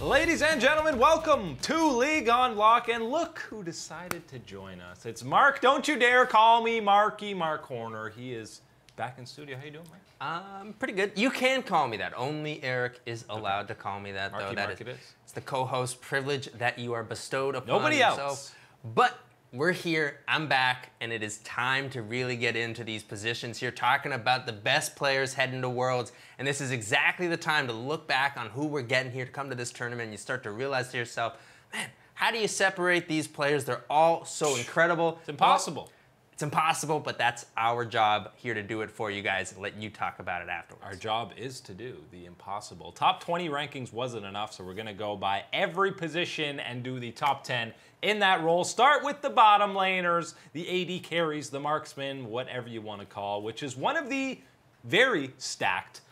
Ladies and gentlemen, welcome to League on Lock, and look who decided to join us. It's Mark. Don't you dare call me Marky Mark Horner. He is back in studio. How you doing, Mark? Pretty good. You can call me that. Only Eric is allowed to call me that, Marky though. Mark it is. It's the co-host privilege that you are bestowed upon Nobody yourself. else. But we're here. I'm back, and it is time to really get into these positions here, talking about the best players heading to Worlds. And this is exactly the time to look back on who we're getting here to come to this tournament, and you start to realize to yourself, man, how do you separate these players? They're all so incredible. It's impossible. Well, it's impossible, but that's our job here to do it for you guys and let you talk about it afterwards. Our job is to do the impossible. Top 20 rankings wasn't enough, so we're going to go by every position and do the top 10 in that role. Start with the bottom laners, the AD carries, the marksmen, whatever you want to call, which is one of the very stacked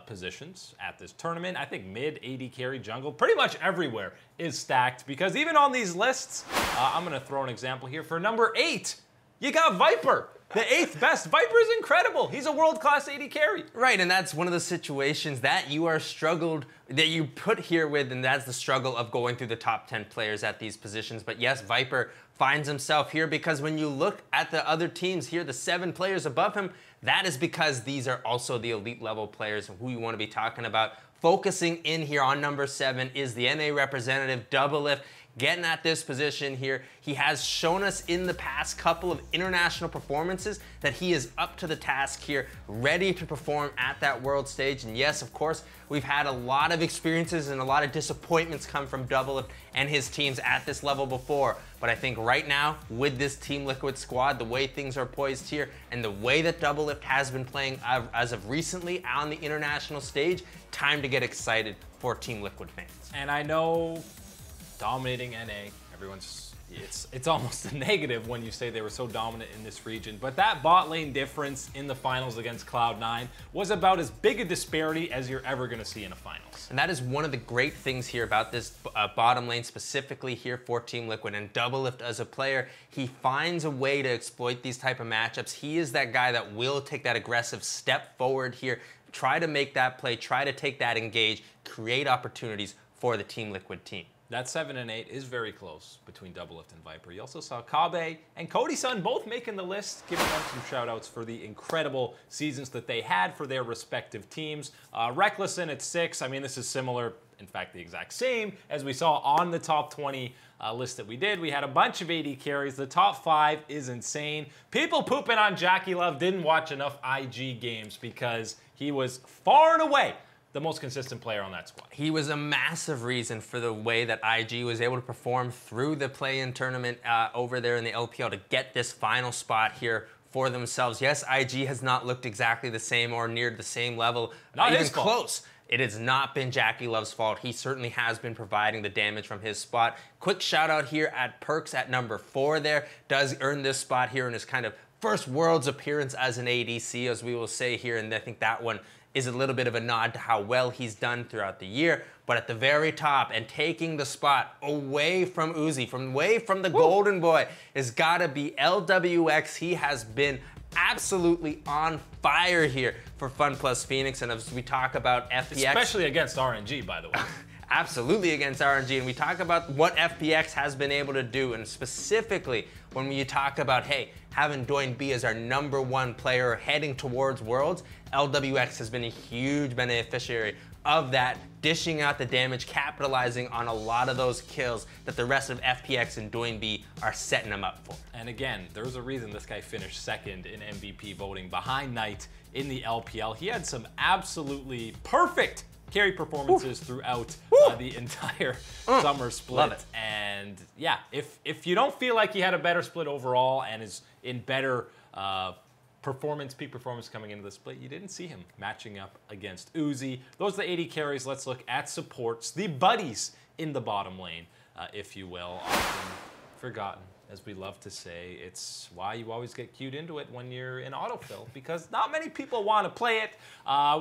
positions at this tournament. I think mid, AD carry, jungle, pretty much everywhere is stacked, because even on these lists, I'm going to throw an example here. For number 8, you got Viper, the 8th best. Viper is incredible. He's a world-class AD carry. Right, and that's one of the situations that you are struggled, that you put here with, and that's the struggle of going through the top 10 players at these positions. But yes, Viper finds himself here because when you look at the other teams here, the 7 players above him, that is because these are also the elite level players who you want to be talking about. Focusing in here on number 7 is the NA representative, Doublelift, getting at this position here. He has shown us in the past couple of international performances that he is up to the task here, ready to perform at that world stage. And yes, of course, we've had a lot of experiences and a lot of disappointments come from Doublelift and his teams at this level before. But I think right now, with this Team Liquid squad, the way things are poised here, and the way that Doublelift has been playing as of recently on the international stage, time to get excited for Team Liquid fans. And I know dominating NA, it's almost a negative when you say they were so dominant in this region, but that bot lane difference in the finals against Cloud9 was about as big a disparity as you're ever going to see in a finals. And that is one of the great things here about this bottom lane, specifically here for Team Liquid. And Doublelift as a player, he finds a way to exploit these type of matchups. He is that guy that will take that aggressive step forward here, try to make that play, try to take that engage, create opportunities for the Team Liquid team. That 7 and 8 is very close between Doublelift and Viper. You also saw Kabe and Cody-san both making the list, giving them some shout-outs for the incredible seasons that they had for their respective teams. Recklesson at 6. I mean, this is similar, in fact, the exact same as we saw on the top 20 list that we did. We had a bunch of AD carries. The top 5 is insane. People pooping on JackeyLove didn't watch enough IG games because he was far and away the most consistent player on that squad. He was a massive reason for the way that IG was able to perform through the play-in tournament over there in the LPL to get this final spot here for themselves. Yes, IG has not looked exactly the same or near the same level. Not even his fault. Close. It has not been JackeyLove's fault. He certainly has been providing the damage from his spot. Quick shout out here at Perks at number 4 there. Does earn this spot here in his kind of first Worlds appearance as an ADC, as we will say here, and I think that one is a little bit of a nod to how well he's done throughout the year. But at the very top and taking the spot away from Uzi, away from the golden boy, has got to be LWX. He has been absolutely on fire here for Fun Plus Phoenix. And as we talk about FPX, especially against RNG, by the way. Absolutely against RNG, and we talk about what FPX has been able to do, and specifically when you talk about, hey, having Doin B as our #1 player heading towards Worlds, LWX has been a huge beneficiary of that, dishing out the damage, capitalizing on a lot of those kills that the rest of FPX and Doin B are setting him up for. And again, there's a reason this guy finished 2nd in MVP voting behind Knight in the LPL. He had some absolutely perfect carry performances throughout the entire summer split. Love it. And yeah, if you don't feel like he had a better split overall and is in better peak performance coming into the split, you didn't see him matching up against Uzi. Those are the AD carries. Let's look at supports, the buddies in the bottom lane, if you will. Often forgotten, as we love to say. It's why you always get queued into it when you're in autofill, because not many people want to play it.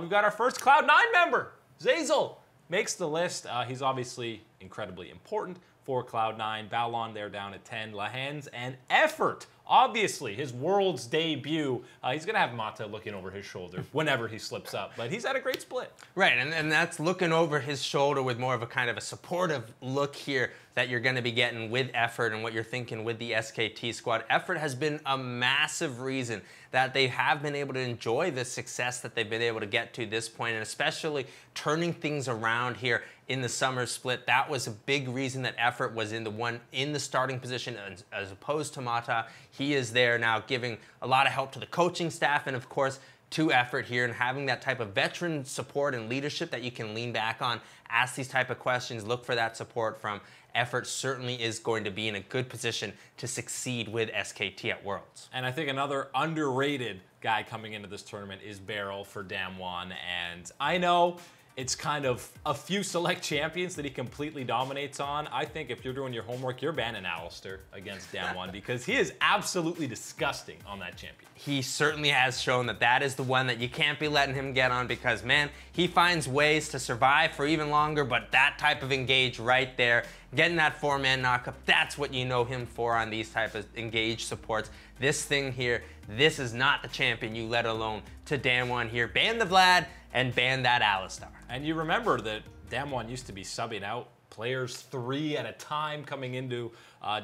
We've got our first Cloud9 member. Zazel makes the list. He's obviously incredibly important for Cloud9. Balon, they're down at 10. Lahens and Effort. Obviously, his Worlds debut. He's going to have Mata looking over his shoulder whenever he slips up, but he's had a great split. Right, and that's looking over his shoulder with more of a kind of a supportive look here that you're going to be getting with Effort and what you're thinking with the SKT squad. Effort has been a massive reason that they have been able to enjoy the success that they've been able to get to this point, and especially turning things around here in the summer split. That was a big reason that Effort was in the starting position as opposed to Mata. He is there now giving a lot of help to the coaching staff and of course to Effort here, and having that type of veteran support and leadership that you can lean back on, ask these type of questions, look for that support from Effort. Certainly is going to be in a good position to succeed with SKT at Worlds. And I think another underrated guy coming into this tournament is Beryl for Damwon, and I know it's kind of a few select champions that he completely dominates on. I think if you're doing your homework, you're banning Alistair against Damwon because he is absolutely disgusting on that champion. He certainly has shown that that is the one that you can't be letting him get on because, man, he finds ways to survive for even longer, but that type of engage right there, getting that 4-man knockup, that's what you know him for on these type of engage supports. This thing here, this is not the champion you let alone to Damwon here. Ban the Vlad and ban that Alistar. And you remember that Damwon used to be subbing out players 3 at a time coming into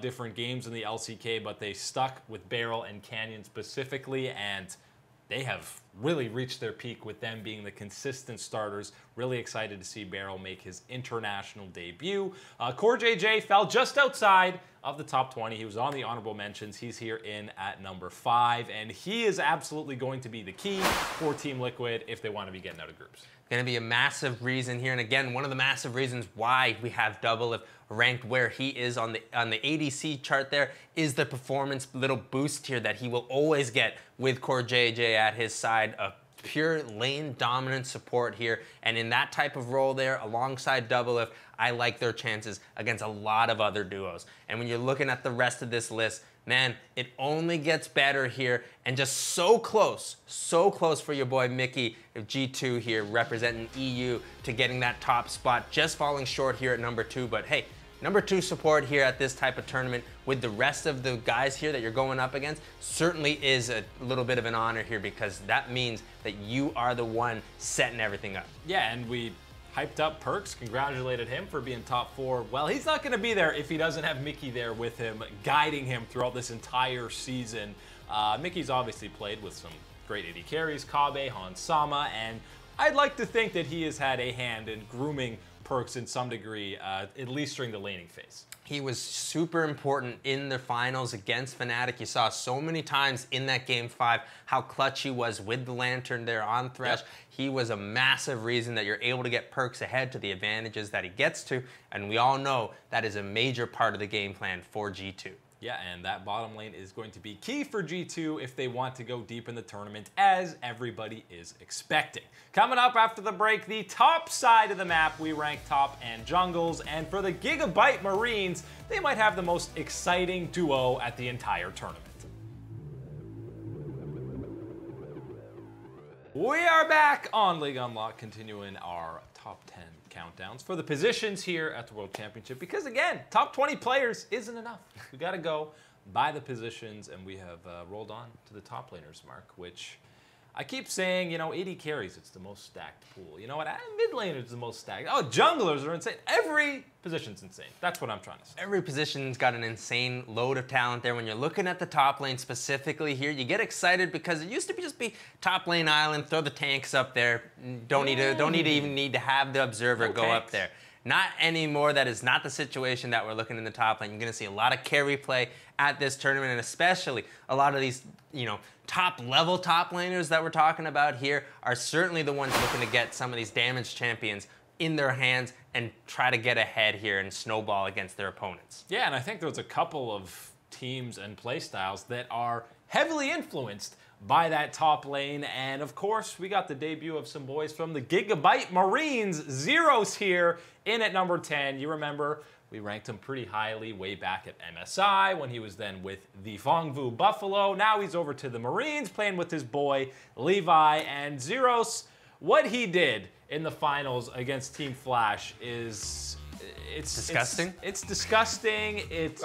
different games in the LCK, but they stuck with Beryl and Canyon specifically, and they have really reached their peak with them being the consistent starters. Really excited to see Beryl make his international debut. Core JJ fell just outside of the top 20. He was on the honorable mentions. He's here in at number 5, and he is absolutely going to be the key for Team Liquid if they want to be getting out of groups. Going to be a massive reason here, and again, one of the massive reasons why we have Double ranked where he is on the ADC chart there is the performance little boost here that he will always get with Core JJ at his side. A pure lane dominant support here, and in that type of role there alongside Double, I like their chances against a lot of other duos. And when you're looking at the rest of this list, man, it only gets better here, and just so close for your boy Mickey of G2 here representing EU to getting that top spot, just falling short here at number 2. But hey, number 2 support here at this type of tournament with the rest of the guys here that you're going up against certainly is a little bit of an honor here, because that means that you are the one setting everything up. Yeah, and we hyped up Perks, congratulated him for being top 4. Well, he's not going to be there if he doesn't have Mickey there with him, guiding him throughout this entire season. Mickey's obviously played with some great AD carries, Kabe, Hansama, and I'd like to think that he has had a hand in grooming Perks in some degree, at least during the laning phase. He was super important in the finals against Fnatic. You saw so many times in that game 5 how clutch he was with the Lantern there on Thresh. Yep. He was a massive reason that you're able to get Perks ahead to the advantages that he gets to, and we all know that is a major part of the game plan for G2. Yeah, and that bottom lane is going to be key for G2 if they want to go deep in the tournament, as everybody is expecting. Coming up after the break, the top side of the map, we rank top and jungles, and for the Gigabyte Marines, they might have the most exciting duo at the entire tournament. We are back on League Unlocked, continuing our top 10 countdowns for the positions here at the World Championship, because again, top 20 players isn't enough. We got to go by the positions, and we have rolled on to the top laners, Mark, which I keep saying, you know, AD carries, it's the most stacked pool. You know what? Mid laners is the most stacked. Oh, junglers are insane. Every position's insane. That's what I'm trying to say. Every position's got an insane load of talent there. When you're looking at the top lane specifically here, you get excited because it used to just be top lane island, throw the tanks up there. Don't need to have the observer go up there. Not anymore. That is not the situation that we're looking in the top lane. You're going to see a lot of carry play at this tournament, and especially a lot of these, you know, top laners that we're talking about here are certainly the ones looking to get some of these damaged champions in their hands and try to get ahead here and snowball against their opponents. Yeah, and I think there's a couple of teams and playstyles that are heavily influenced by that top lane, and of course we got the debut of some boys from the Gigabyte Marines. Zeros here in at number 10. You remember we ranked him pretty highly way back at MSI when he was then with the Vongvu Buffalo. Now he's over to the Marines playing with his boy Levi, and Zeros, what he did in the finals against Team Flash is It's disgusting. It's disgusting. It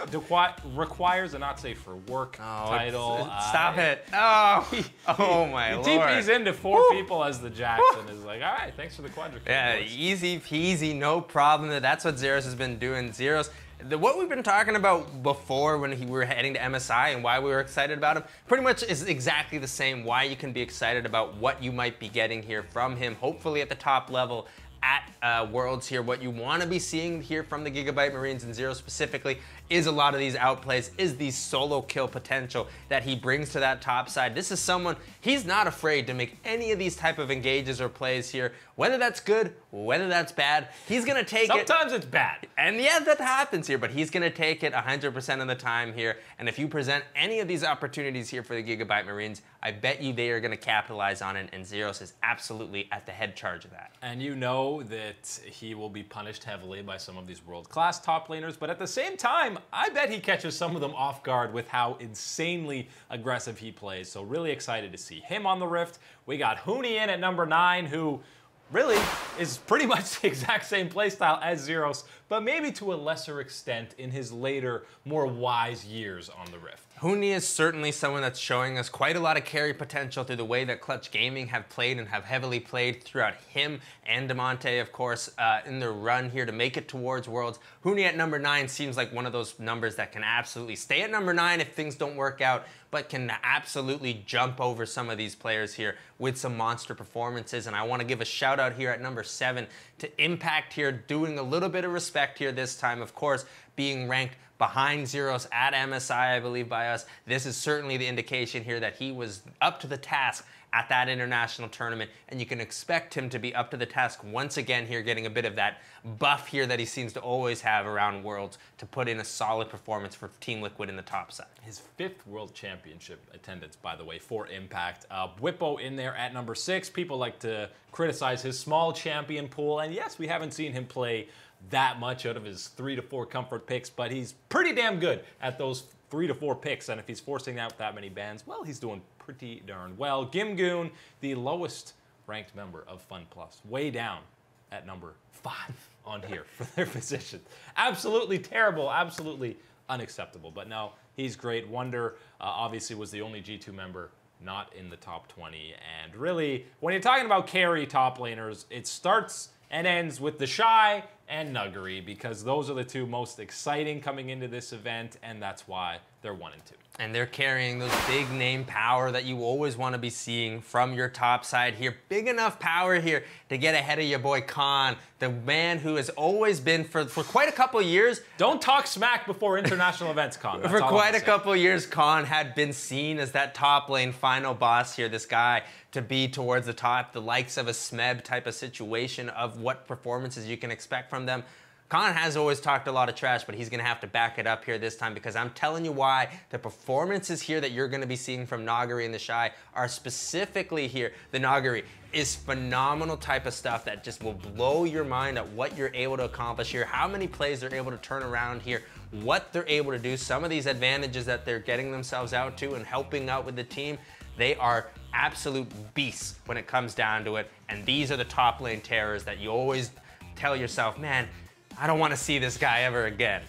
requires a not safe for work title. Stop it. Oh my lord. He TP's into 4 people as the Jackson is like, all right, thanks for the quadruped. Yeah, easy peasy, no problem. That's what Zeros has been doing. Zeros, what we've been talking about before when we were heading to MSI and why we were excited about him, pretty much is exactly the same. Why you can be excited about what you might be getting here from him, hopefully at the top level at Worlds here. What you want to be seeing here from the Gigabyte Marines and Zero specifically is a lot of these outplays, is the solo kill potential that he brings to that top side. This is someone, he's not afraid to make any of these type of engages or plays here, whether that's good, whether that's bad, he's gonna take it. Sometimes it's bad. And yeah, that happens here, but he's gonna take it 100% of the time here. And if you present any of these opportunities here for the Gigabyte Marines, I bet you they are gonna capitalize on it, and Zeros is absolutely at the head charge of that. And you know that he will be punished heavily by some of these world-class top laners, but at the same time, I bet he catches some of them off guard with how insanely aggressive he plays. So really excited to see him on the Rift. We got Huni in at number 9, who really is pretty much the exact same playstyle as Zeros, but maybe to a lesser extent in his later, more wise years on the Rift. Huni is certainly someone that's showing us quite a lot of carry potential through the way that Clutch Gaming have played and have heavily played throughout him and Demonte, of course, in their run here to make it towards Worlds. Huni at number 9 seems like one of those numbers that can absolutely stay at number 9 if things don't work out, but can absolutely jump over some of these players here with some monster performances. And I want to give a shout out here at number 7 to Impact here, doing a little bit of respect here this time, of course, being ranked behind Zeros at MSI, I believe, by us. This is certainly the indication here that he was up to the task at that international tournament, and you can expect him to be up to the task once again here, getting a bit of that buff here that he seems to always have around Worlds to put in a solid performance for Team Liquid in the top side. His 5th World Championship attendance, by the way, for Impact. Whippo in there at number 6. People like to criticize his small champion pool, and yes, we haven't seen him play that much out of his 3 to 4 comfort picks, but he's pretty damn good at those 3 to 4 picks, and if he's forcing out that many bans, well, he's doing pretty darn well. Gimgoon, the lowest ranked member of Fun Plus, way down at number 5 on here for their position. Absolutely terrible, absolutely unacceptable, but no, he's great. Wonder obviously was the only G2 member not in the top 20, and really, when you're talking about carry top laners, it starts and ends with the Shy and Nuggery, because those are the 2 most exciting coming into this event, and that's why they're 1 and 2. And they're carrying those big name power that you always want to be seeing from your top side here. Big enough power here to get ahead of your boy Khan, the man who has always been for quite a couple years. Don't talk smack before international events, Khan. For quite a couple years, Khan had been seen as that top lane final boss here, this guy to be towards the top, the likes of a Smeb type of situation of what performances you can expect from them. Khan has always talked a lot of trash, but he's going to have to back it up here this time, because I'm telling you why the performances here that you're going to be seeing from Nuggery and the Shy are specifically here. The Nuggery is phenomenal type of stuff that just will blow your mind at what you're able to accomplish here, how many plays they're able to turn around here, what they're able to do, some of these advantages that they're getting themselves out to and helping out with the team. They are absolute beasts when it comes down to it, and these are the top lane terrors that you always tell yourself, man, I don't want to see this guy ever again.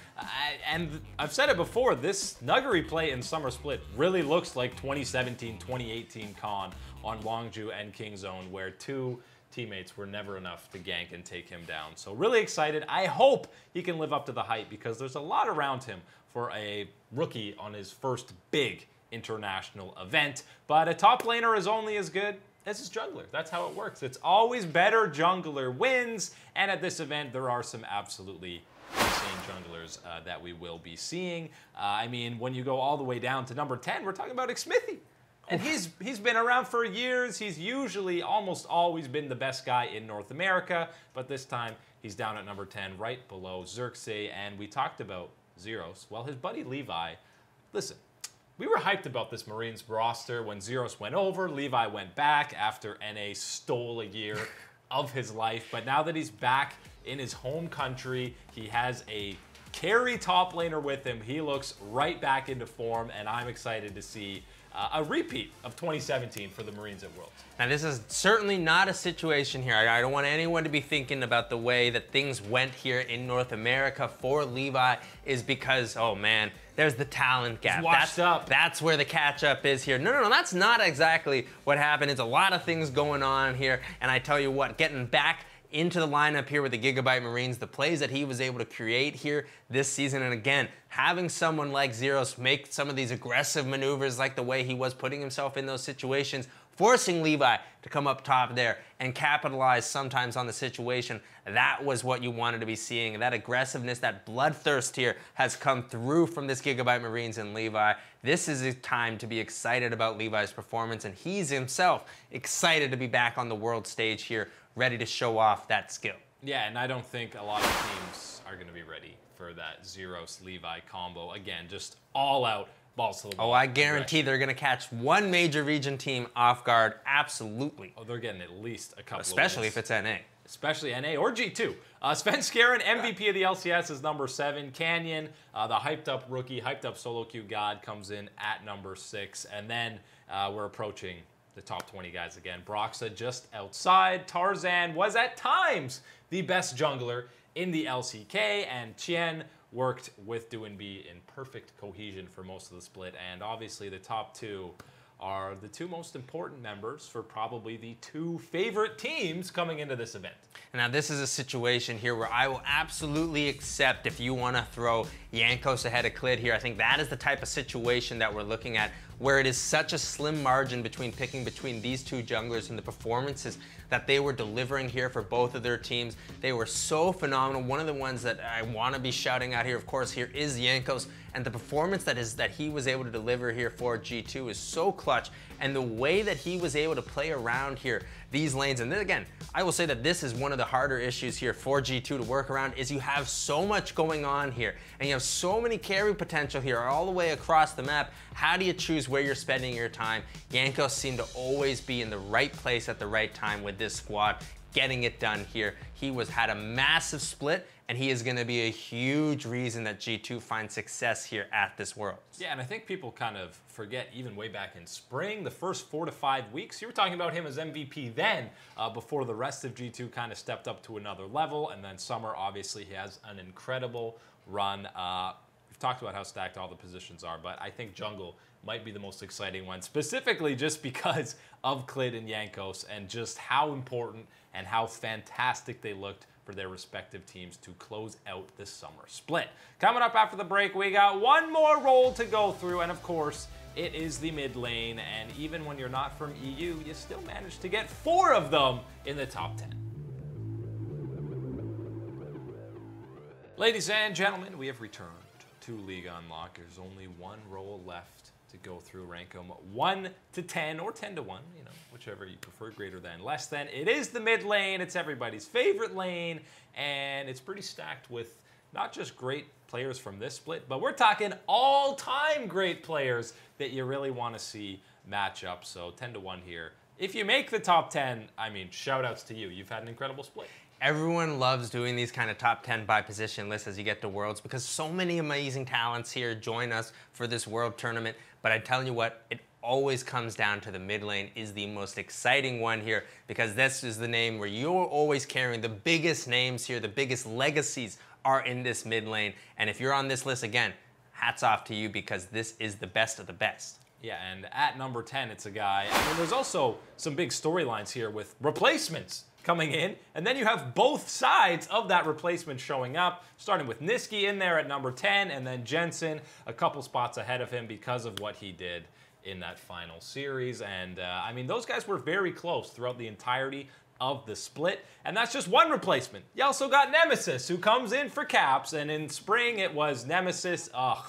And I've said it before, this Nuggery play in Summer Split really looks like 2017, 2018 Khan on Longju and Kingzone, where 2 teammates were never enough to gank and take him down. So really excited. I hope he can live up to the hype, because there's a lot around him for a rookie on his first big international event. But a top laner is only as good as his jungler. That's how it works. It's always better jungler wins, and at this event there are some absolutely insane junglers that we will be seeing. I mean, when you go all the way down to number 10, we're talking about Xmithy. And he's been around for years. He's usually almost always been the best guy in North America, but this time he's down at number 10, right below Xerxes. And we talked about Zeros. Well, his buddy Levi, listen, we were hyped about this Marines roster when Zeros went over. Levi went back after NA stole a year of his life. But now that he's back in his home country, he has a carry top laner with him. He looks right back into form, and I'm excited to see a repeat of 2017 for the Marines at Worlds. Now, this is certainly not a situation here. I don't want anyone to be thinking about the way that things went here in North America for Levi is because, oh man, there's the talent gap. He's washed up. That's where the catch-up is here. No, that's not exactly what happened. It's a lot of things going on here, and I tell you what, getting back into the lineup here with the Gigabyte Marines, the plays that he was able to create here this season, and again, having someone like Zeros make some of these aggressive maneuvers like the way he was putting himself in those situations, forcing Levi to come up top there and capitalize sometimes on the situation. That was what you wanted to be seeing. That aggressiveness, that bloodthirst here has come through from this Gigabyte Marines and Levi. This is a time to be excited about Levi's performance, and he's himself excited to be back on the world stage here, ready to show off that skill. Yeah, and I don't think a lot of teams are going to be ready for that Zeros-Levi combo. Again, just all out. Balls to the wall. Oh, I guarantee they're going to catch one major region team off guard. Absolutely. Oh, they're getting at least a couple Especially of if it's NA. Especially NA or G2. Sven Skaren, MVP of the LCS, is number 7. Canyon, the hyped-up rookie, hyped-up solo queue god, comes in at number 6. And then we're approaching the top 20 guys again. Broxa just outside. Tarzan was at times the best jungler in the LCK, and Chien worked with Doinb in perfect cohesion for most of the split, and obviously the top 2 are the 2 most important members for probably the 2 favorite teams coming into this event. Now this is a situation here where I will absolutely accept if you want to throw Jankos ahead of Klid here. I think that is the type of situation that we're looking at where it is such a slim margin between picking between these 2 junglers and the performances that they were delivering here for both of their teams. They were so phenomenal. One of the ones that I want to be shouting out here, of course, here is Jankos, and the performance that he was able to deliver here for G2 is so clutch, and the way that he was able to play around here these lanes. And then again, I will say that this is one of the harder issues here for G2 to work around, is you have so much going on here, and you have so many carry potential here all the way across the map. How do you choose where you're spending your time? Jankos seemed to always be in the right place at the right time with this squad, getting it done here. He had a massive split, and he is going to be a huge reason that G2 finds success here at this Worlds. Yeah, and I think people kind of forget, even way back in spring, the first 4 to 5 weeks, you were talking about him as MVP then, before the rest of G2 kind of stepped up to another level, and then summer, obviously, he has an incredible run. We've talked about how stacked all the positions are, but I think jungle might be the most exciting one, specifically just because of Klid and Jankos and just how important and how fantastic they looked for their respective teams to close out this summer split. Coming up after the break, we got one more role to go through, and of course, it is the mid lane, and even when you're not from EU, you still manage to get 4 of them in the top 10. Ladies and gentlemen, we have returned to League Unlock. There's only one role left to go through. Rank them 1 to 10 or 10 to 1, you know, whichever you prefer, greater than, less than. It is the mid lane. It's everybody's favorite lane, and it's pretty stacked with not just great players from this split, but we're talking all-time great players that you really want to see match up. So 10 to 1 here. If you make the top 10, I mean, shout outs to you. You've had an incredible split. Everyone loves doing these kind of top 10 by position lists as you get to Worlds because so many amazing talents here join us for this World Tournament. But I tell you what, it always comes down to the mid lane is the most exciting one here because this is the name where you're always carrying the biggest names here, the biggest legacies are in this mid lane. And if you're on this list again, hats off to you because this is the best of the best. Yeah, and at number 10, it's a guy. I mean, there's also some big storylines here with replacements coming in, and then you have both sides of that replacement showing up, starting with Niski in there at number 10, and then Jensen a couple spots ahead of him because of what he did in that final series. And I mean, those guys were very close throughout the entirety of the split, and that's just one replacement. You also got Nemesis, who comes in for Caps, and in spring it was Nemesis. Ugh.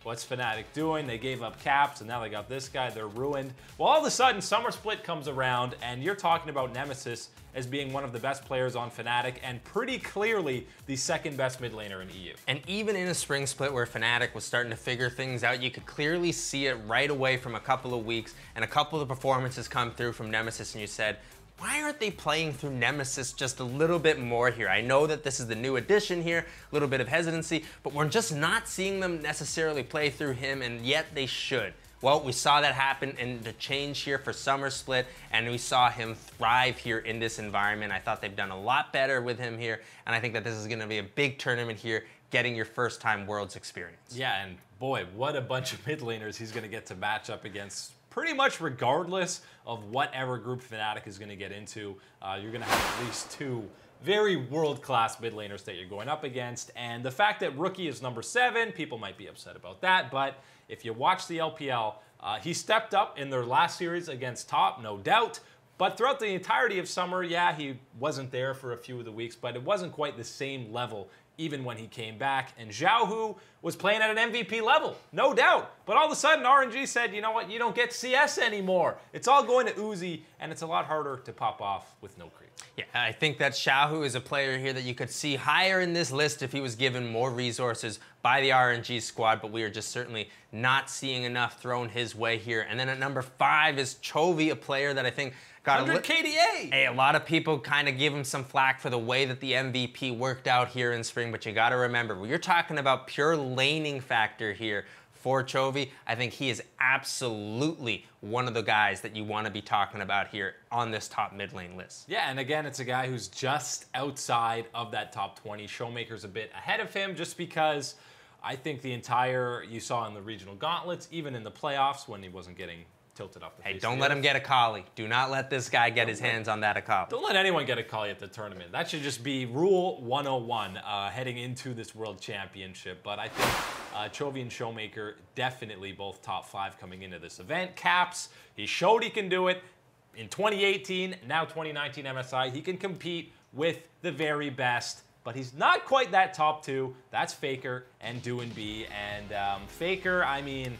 What's Fnatic doing? They gave up Caps, and now they got this guy. They're ruined. Well, all of a sudden, Summer Split comes around, and you're talking about Nemesis as being one of the best players on Fnatic, and pretty clearly the second best mid laner in EU. And even in a spring split where Fnatic was starting to figure things out, you could clearly see it right away from a couple of weeks, and a couple of performances come through from Nemesis, and you said, why aren't they playing through Nemesis just a little bit more here? I know that this is the new addition here, a little bit of hesitancy, but we're just not seeing them necessarily play through him, and yet they should. Well, we saw that happen in the change here for Summer Split, and we saw him thrive here in this environment. I thought they've done a lot better with him here, and I think that this is going to be a big tournament here, getting your first-time Worlds experience. Yeah, and boy, what a bunch of mid laners he's going to get to match up against pretty much regardless of whatever group Fnatic is going to get into. You're going to have at least 2 very world-class mid laners that you're going up against. And the fact that Rookie is number 7, people might be upset about that. But if you watch the LPL, he stepped up in their last series against Top, no doubt. But throughout the entirety of summer, yeah, he wasn't there for a few of the weeks, but it wasn't quite the same level even when he came back. And Xiaohu was playing at an MVP level, no doubt. But all of a sudden, RNG said, you know what, you don't get CS anymore. It's all going to Uzi, and it's a lot harder to pop off with no creep. Yeah, I think that Xiaohu is a player here that you could see higher in this list if he was given more resources by the RNG squad, but we are just certainly not seeing enough thrown his way here. And then at number 5 is Chovy, a player that I think got 100 KDA. Hey, a lot of people kind of give him some flack for the way that the MVP worked out here in spring, but you got to remember, when you're talking about pure laning factor here for Chovy, I think he is absolutely one of the guys that you want to be talking about here on this top mid lane list. Yeah, and again, it's a guy who's just outside of that top 20. Showmaker's a bit ahead of him just because I think you saw in the regional gauntlets, even in the playoffs when he wasn't getting tilted off the face. Hey, don't let him get a Akali. Do not let this guy get his hands on that Akali. Don't let anyone get a Akali at the tournament. That should just be rule 101 heading into this World Championship. But I think Chovy and Showmaker definitely both top 5 coming into this event. Caps, he showed he can do it in 2018, now 2019 MSI. He can compete with the very best. But he's not quite that top 2. That's Faker and Doinb. And Faker, I mean,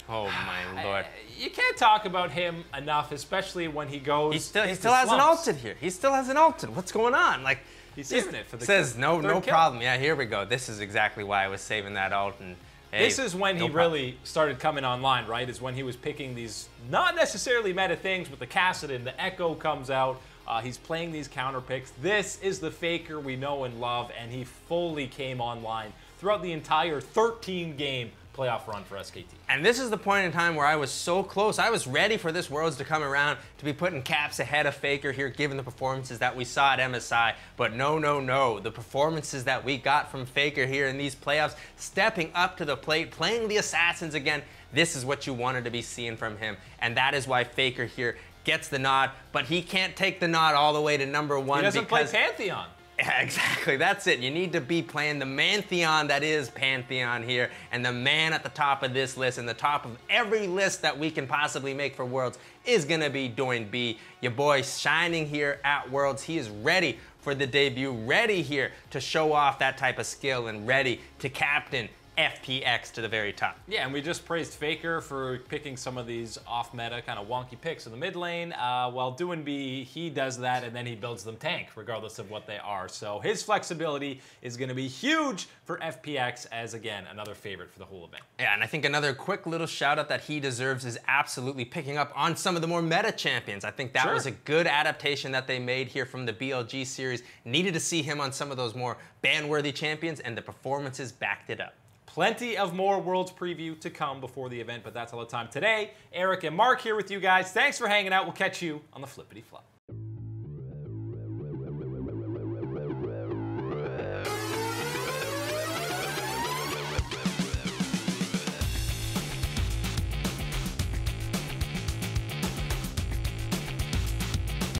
oh my lord. You can't talk about him enough, especially when he goes. He still has an ulted here. He still has an ulted. What's going on? Like, he's saving it for the says no kill. problem. Yeah, here we go. This is exactly why I was saving that ult. And hey, this is when he really started coming online, right? Is when he was picking these not necessarily meta things, but the Kassadin, the Echo comes out. He's playing these counter picks. This is the Faker we know and love, and he fully came online throughout the entire 13-game playoff run for SKT. And this is the point in time where I was so close. I was ready for this Worlds to come around to be putting Caps ahead of Faker here, given the performances that we saw at MSI. But no, no, no. The performances that we got from Faker here in these playoffs, stepping up to the plate, playing the Assassins again, this is what you wanted to be seeing from him. And that is why Faker here gets the nod, but he can't take the nod all the way to number 1. He doesn't play Pantheon. Yeah, exactly. That's it. You need to be playing the Mantheon that is Pantheon here, and the man at the top of this list and the top of every list that we can possibly make for Worlds is going to be Doinb. Your boy shining here at Worlds. He is ready for the debut, ready here to show off that type of skill, and ready to captain FPX to the very top. Yeah, and we just praised Faker for picking some of these off-meta kind of wonky picks in the mid lane. While Doinb, he does that and then he builds them tank, regardless of what they are. So his flexibility is going to be huge for FPX as, again, another favorite for the whole event. Yeah, and I think another quick little shout-out that he deserves is absolutely picking up on some of the more meta champions. I think that was a good adaptation that they made here from the BLG series. Needed to see him on some of those more ban-worthy champions, and the performances backed it up. Plenty of more Worlds preview to come before the event, but that's all the time today. Eric and Mark here with you guys. Thanks for hanging out. We'll catch you on the flippity flop.